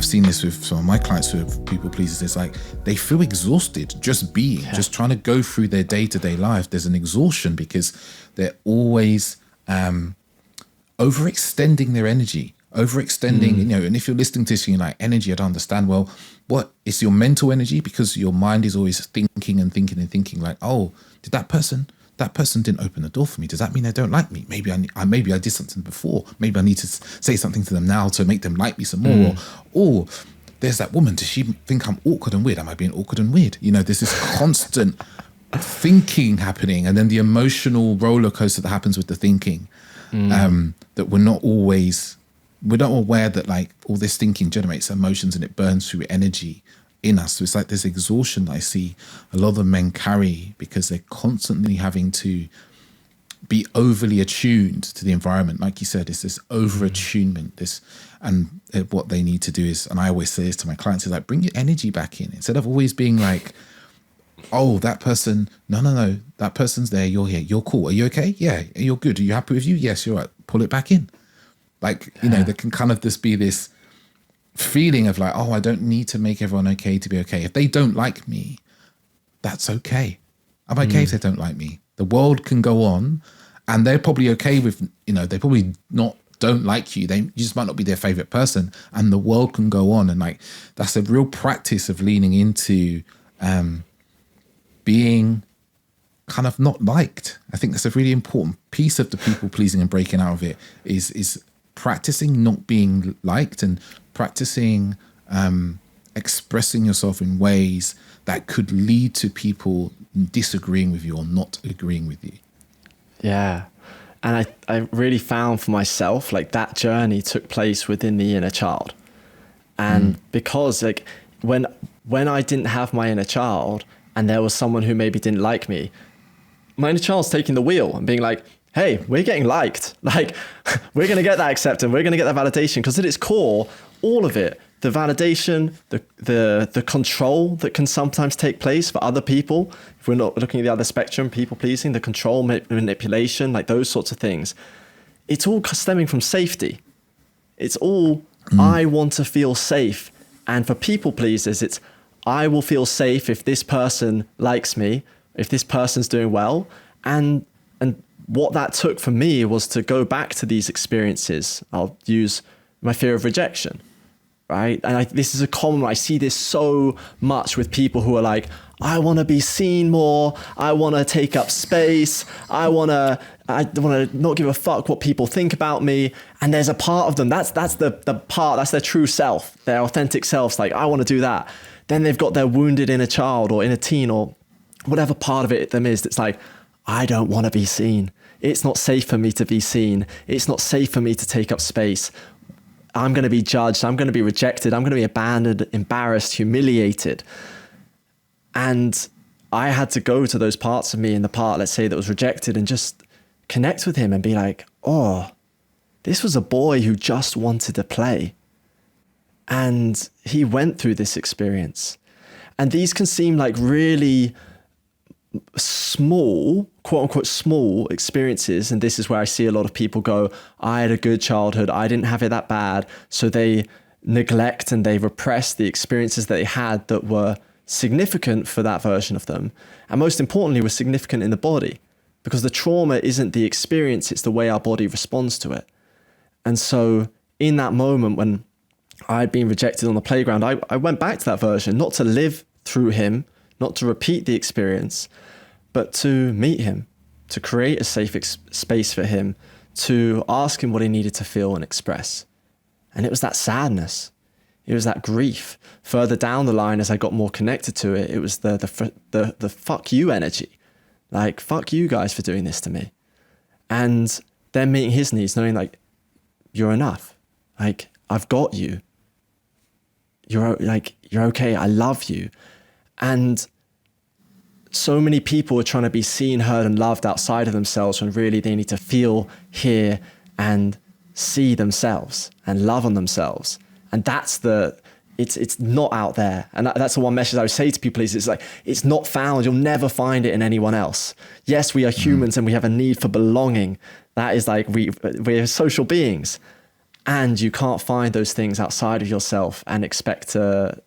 seen this with some of my clients who are people pleasers. It's like they feel exhausted just being, just trying to go through their day-to-day life. There's an exhaustion because they're always overextending their energy, overextending, and if you're listening to this and you're like, energy, I don't understand. Well, what is your mental energy? Because your mind is always thinking and thinking and thinking like, oh, did that person didn't open the door for me. Does that mean they don't like me? Maybe I did something before. Maybe I need to say something to them now to make them like me some more. Or there's that woman. Does she think I'm awkward and weird? Am I being awkward and weird? There's this constant thinking happening, and then the emotional roller coaster that happens with the thinking, that we're not aware that like all this thinking generates emotions and it burns through energy in us. So it's like this exhaustion that I see a lot of men carry because they're constantly having to be overly attuned to the environment. Like you said, it's this over attunement, and what they need to do is, and I always say this to my clients, is like, bring your energy back in instead of always being like, oh, that person, no, that person's there, you're here, you're cool, are you okay? Yeah, you're good, are you happy with you? Yes, you're right, pull it back in. Like, there can kind of just be this feeling of like, oh, I don't need to make everyone okay to be okay. If they don't like me, that's okay. I'm okay if they don't like me. The world can go on, and they're probably okay with, they probably don't like you. You just might not be their favorite person, and the world can go on. And like, that's a real practice of leaning into being kind of not liked. I think that's a really important piece of the people pleasing and breaking out of it is practicing not being liked and practicing expressing yourself in ways that could lead to people disagreeing with you or not agreeing with you. Yeah. And I really found for myself, like that journey took place within the inner child. And because like when I didn't have my inner child and there was someone who maybe didn't like me, my inner child's taking the wheel and being like, hey, we're getting liked. Like, we're going to get that acceptance. We're going to get that validation. Because at its core, all of it, the validation, the control that can sometimes take place for other people, if we're not looking at the other spectrum, people pleasing, the control, manipulation, like those sorts of things, it's all stemming from safety. It's all, I want to feel safe. And for people pleasers, it's, I will feel safe if this person likes me, if this person's doing well. And what that took for me was to go back to these experiences. I'll use my fear of rejection, right? And this is a common one. I see this so much with people who are like, I want to be seen more. I want to take up space. I want to not give a fuck what people think about me. And there's a part of them, that's the part, that's their true self, their authentic selves. Like, I want to do that. Then they've got their wounded inner child or inner teen or whatever part of it them is that's like, I don't want to be seen. It's not safe for me to be seen. It's not safe for me to take up space. I'm going to be judged. I'm going to be rejected. I'm going to be abandoned, embarrassed, humiliated. And I had to go to those parts of me in the part, let's say, that was rejected and just connect with him and be like, oh, this was a boy who just wanted to play. And he went through this experience. And these can seem like really small, quote unquote, small experiences. And this is where I see a lot of people go, I had a good childhood. I didn't have it that bad. So they neglect and they repress the experiences that they had that were significant for that version of them. And most importantly, were significant in the body, because the trauma isn't the experience, it's the way our body responds to it. And so in that moment when I'd been rejected on the playground, I went back to that version, not to live through him, not to repeat the experience, but to meet him, to create a safe space for him, to ask him what he needed to feel and express. And it was that sadness. It was that grief. Further down the line, as I got more connected to it, it was the fuck you energy. Like, fuck you guys for doing this to me. And then meeting his needs, knowing like, you're enough. Like, I've got you. You're okay. I love you. And so many people are trying to be seen, heard, and loved outside of themselves when really they need to feel, hear, and see themselves and love on themselves. And that's it's not out there. And that's the one message I would say to people is it's like, it's not found. You'll never find it in anyone else. Yes, we are humans and we have a need for belonging. That is like, we're social beings. and you can't find those things outside of yourself and expect to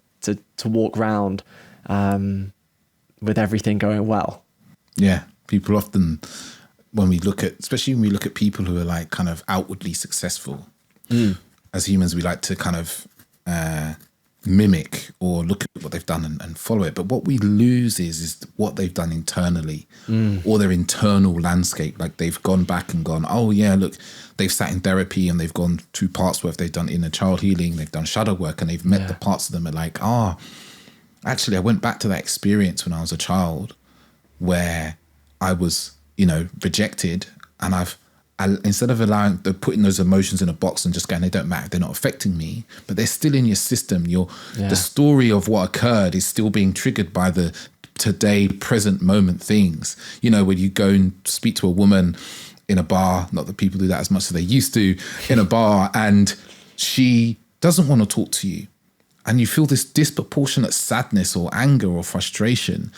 walk around with everything going well. Yeah, people often, especially when we look at people who are like kind of outwardly successful, as humans, we like to kind of mimic or look at what they've done and follow it. But what we lose is what they've done internally, or their internal landscape. Like they've gone back and gone, oh yeah, look, they've sat in therapy and they've gone 2 parts where they've done inner child healing, they've done shadow work, and they've met the parts of them are like, actually, I went back to that experience when I was a child where I was, rejected, and instead of putting those emotions in a box and just going, they don't matter, they're not affecting me, but they're still in your system. The story of what occurred is still being triggered by the today, present moment things. When you go and speak to a woman in a bar, not that people do that as much as they used to, in a bar, and she doesn't want to talk to you, and you feel this disproportionate sadness or anger or frustration,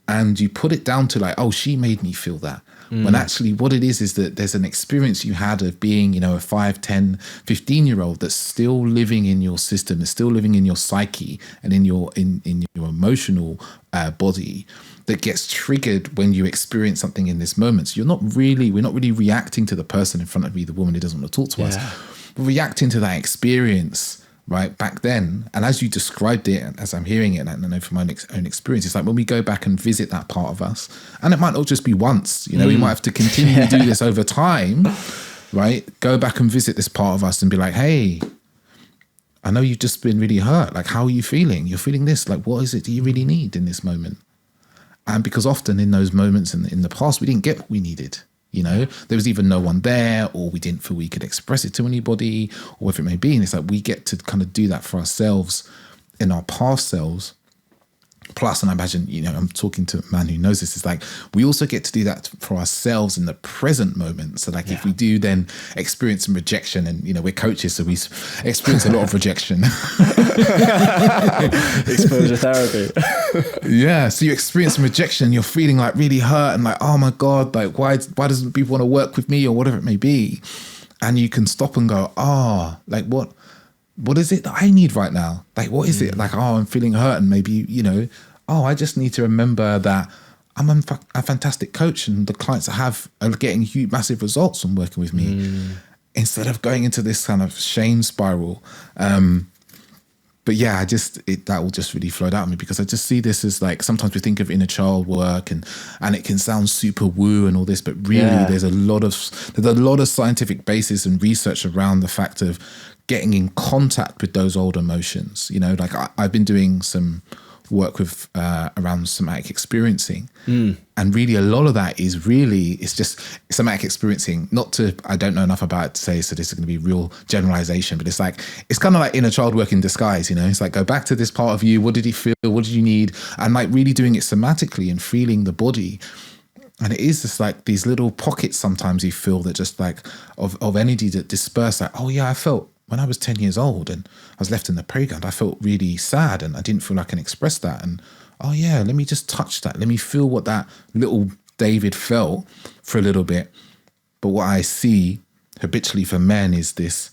and you put it down to like, oh, she made me feel that. When actually what it is that there's an experience you had of being, a 5, 10, 15-year-old that's still living in your system, that's still living in your psyche and in your emotional body, that gets triggered when you experience something in this moment. So we're not really reacting to the person in front of me, the woman who doesn't want to talk to us. We're reacting to that experience right back then. And as you described it, as I'm hearing it, and I know from my own experience, it's like when we go back and visit that part of us, and it might not just be once, we might have to continue to do this over time, right? Go back and visit this part of us and be like, hey, I know you've just been really hurt. Like, how are you feeling? You're feeling this. Like, what is it do you really need in this moment? And because often in those moments in the past, we didn't get what we needed. There was either no one there, or we didn't feel we could express it to anybody, or whatever it may be. And it's like we get to kind of do that for ourselves in our past selves. Plus, and I imagine, I'm talking to a man who knows this, it's like we also get to do that for ourselves in the present moment. So like if we do then experience some rejection, and, we're coaches, so we experience a lot of rejection. Exposure therapy. Yeah. So you experience some rejection, you're feeling like really hurt and like, oh my God, like why doesn't people want to work with me, or whatever it may be. And you can stop and go, like what is it that I need right now? Like, what is it? Like, I'm feeling hurt, and maybe, I just need to remember that I'm a fantastic coach, and the clients I have are getting huge, massive results from working with me, instead of going into this kind of shame spiral. But yeah, that will just really float out of me, because I just see this as like, sometimes we think of inner child work and it can sound super woo and all this, but really there's a lot of scientific basis and research around the fact of getting in contact with those old emotions. Like I've been doing some work with around somatic experiencing, and really a lot of that is it's just somatic experiencing. I don't know enough about it to say, so this is going to be real generalization, but it's kind of like inner child work in disguise. It's like, go back to this part of you. What did you feel? What did you need? And like really doing it somatically and feeling the body. And it is just like these little pockets sometimes you feel that just like of energy that disperse, like, oh yeah, I felt when I was 10 years old and I was left in the playground, I felt really sad and I didn't feel like I can express that. And oh yeah, let me just touch that. Let me feel what that little David felt for a little bit. But what I see habitually for men is this,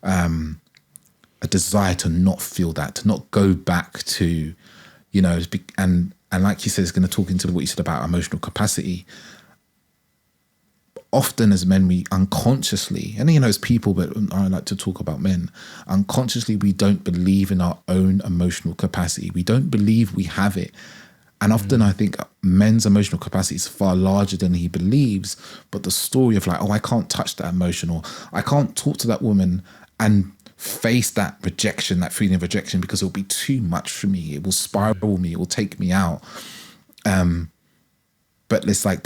a desire to not feel that, to not go back to, and like you said, it's going to talk into what you said about emotional capacity. Often as men, we unconsciously, and as people, but I like to talk about men, unconsciously we don't believe in our own emotional capacity. We don't believe we have it. And often I think men's emotional capacity is far larger than he believes, but the story of like, oh, I can't touch that emotion, or I can't talk to that woman and face that rejection, that feeling of rejection, because it'll be too much for me. It will spiral me. It will take me out. But it's like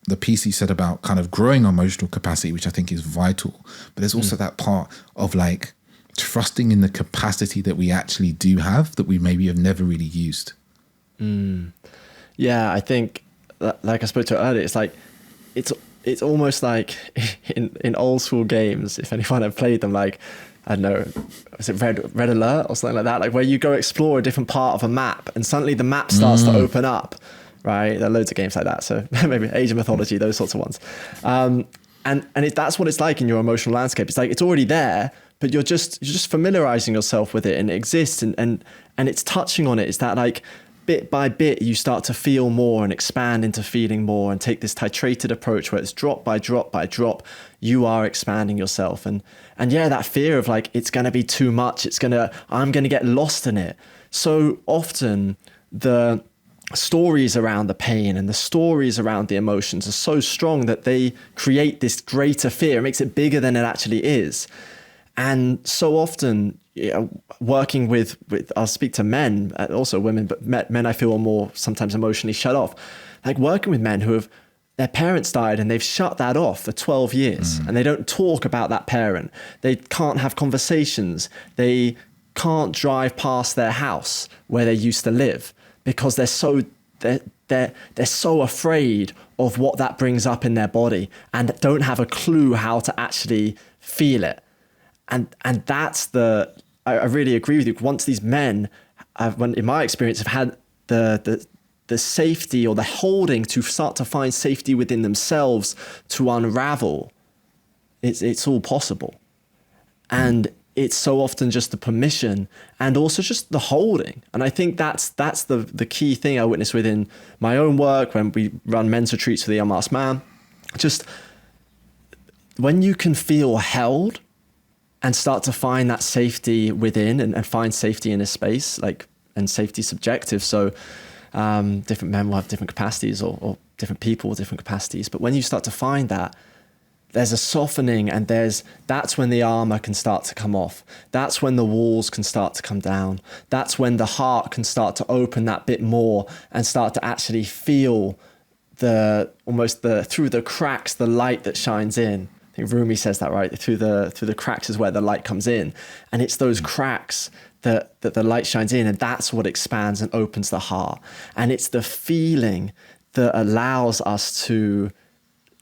the piece you said about kind of growing emotional capacity, which I think is vital. But there's also that part of like trusting in the capacity that we actually do have, that we maybe have never really used. Yeah, I think, like I spoke to earlier, it's like, it's almost like in old school games, if anyone have played them, like, I don't know, is it Red Alert or something like that? Like where you go explore a different part of a map and suddenly the map starts to open up. Right, there are loads of games like that. So maybe Age of Mythology, those sorts of ones. And that's what it's like in your emotional landscape. It's like it's already there, but you're just familiarizing yourself with it, and it exists, and it's touching on it. Is that like bit by bit you start to feel more and expand into feeling more, and take this titrated approach where it's drop by drop by drop, you are expanding yourself. And yeah, that fear of like, it's going to be too much, I'm going to get lost in it. So often the stories around the pain and the stories around the emotions are so strong that they create this greater fear. It makes it bigger than it actually is. And so often, working with I'll speak to men, also women, but men I feel are more sometimes emotionally shut off. Like working with men who have, their parents died and they've shut that off for 12 years and they don't talk about that parent. They can't have conversations. They can't drive past their house where they used to live because they're so afraid of what that brings up in their body and don't have a clue how to actually feel it. And that's I really agree with you. Once these men, in my experience, have had the safety or the holding to start to find safety within themselves to unravel, it's all possible. And it's so often just the permission and also just the holding. And I think that's the key thing I witness within my own work when we run men's retreats for the Unmasked Man. Just when you can feel held and start to find that safety within and find safety in a space, like, and safety subjective. So different men will have different capacities or different people with different capacities. But when you start to find that, there's a softening and that's when the armor can start to come off. That's when the walls can start to come down. That's when the heart can start to open that bit more and start to actually feel through the cracks, the light that shines in. I think Rumi says that, right? Through the cracks is where the light comes in. And it's those cracks that the light shines in, and that's what expands and opens the heart. And it's the feeling that allows us to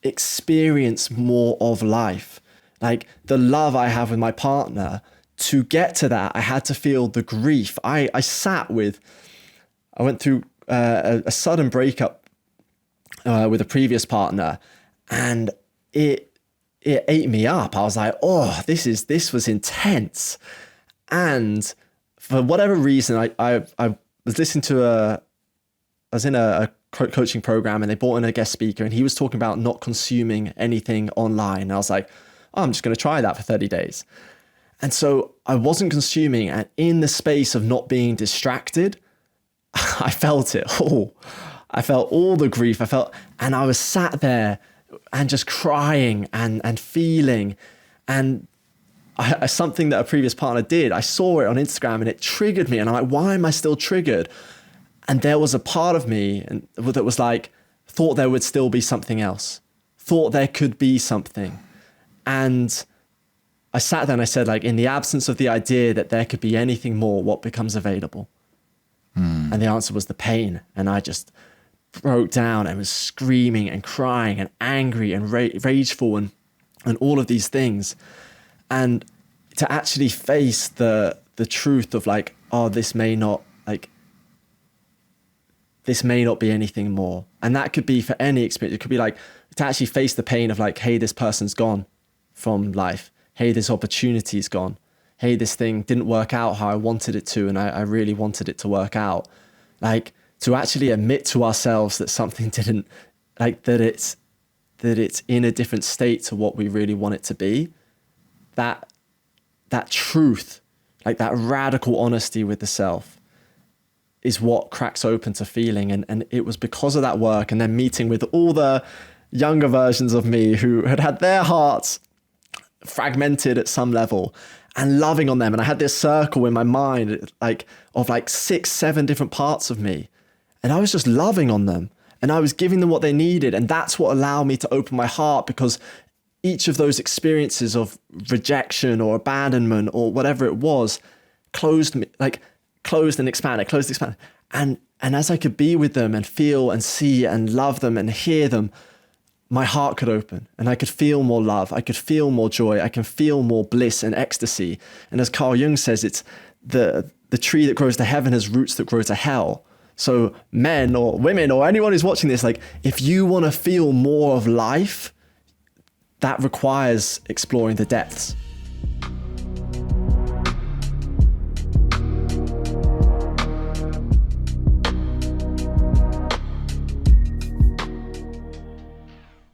experience more of life. Like the love I have with my partner, to get to that, I had to feel the grief. I went through a sudden breakup with a previous partner, and it ate me up. I was like, oh, this was intense. And for whatever reason, I was listening to I was in a coaching program and they brought in a guest speaker and he was talking about not consuming anything online. And I was like, oh, I'm just going to try that for 30 days. And so I wasn't consuming, and in the space of not being distracted, I felt it all. I felt all the grief. And I was sat there and just crying and feeling. And something that a previous partner did, I saw it on Instagram and it triggered me. And I'm like, why am I still triggered? And there was a part of me that was like, thought there would still be something else, thought there could be something. And I sat there and I said, like, in the absence of the idea that there could be anything more, what becomes available? And the answer was the pain. And I just broke down and was screaming and crying and angry and rageful and all of these things. And to actually face the truth of like, oh, this may not be anything more. And that could be for any experience. It could be like to actually face the pain of like, hey, this person's gone from life. Hey, this opportunity's gone. Hey, this thing didn't work out how I wanted it to, and I really wanted it to work out. Like, to actually admit to ourselves that something didn't, like, that it's in a different state to what we really want it to be. That truth, like that radical honesty with the self, is what cracks open to feeling. And it was because of that work and then meeting with all the younger versions of me who had their hearts fragmented at some level, and loving on them. And I had this circle in my mind, like of like 6-7 different parts of me. And I was just loving on them and I was giving them what they needed. And that's what allowed me to open my heart, because each of those experiences of rejection or abandonment or whatever it was closed me, like closed and expanded. And as I could be with them and feel and see and love them and hear them, my heart could open and I could feel more love. I could feel more joy. I can feel more bliss and ecstasy. And as Carl Jung says, it's the tree that grows to heaven has roots that grow to hell. So men or women or anyone who's watching this, like, if you want to feel more of life, that requires exploring the depths.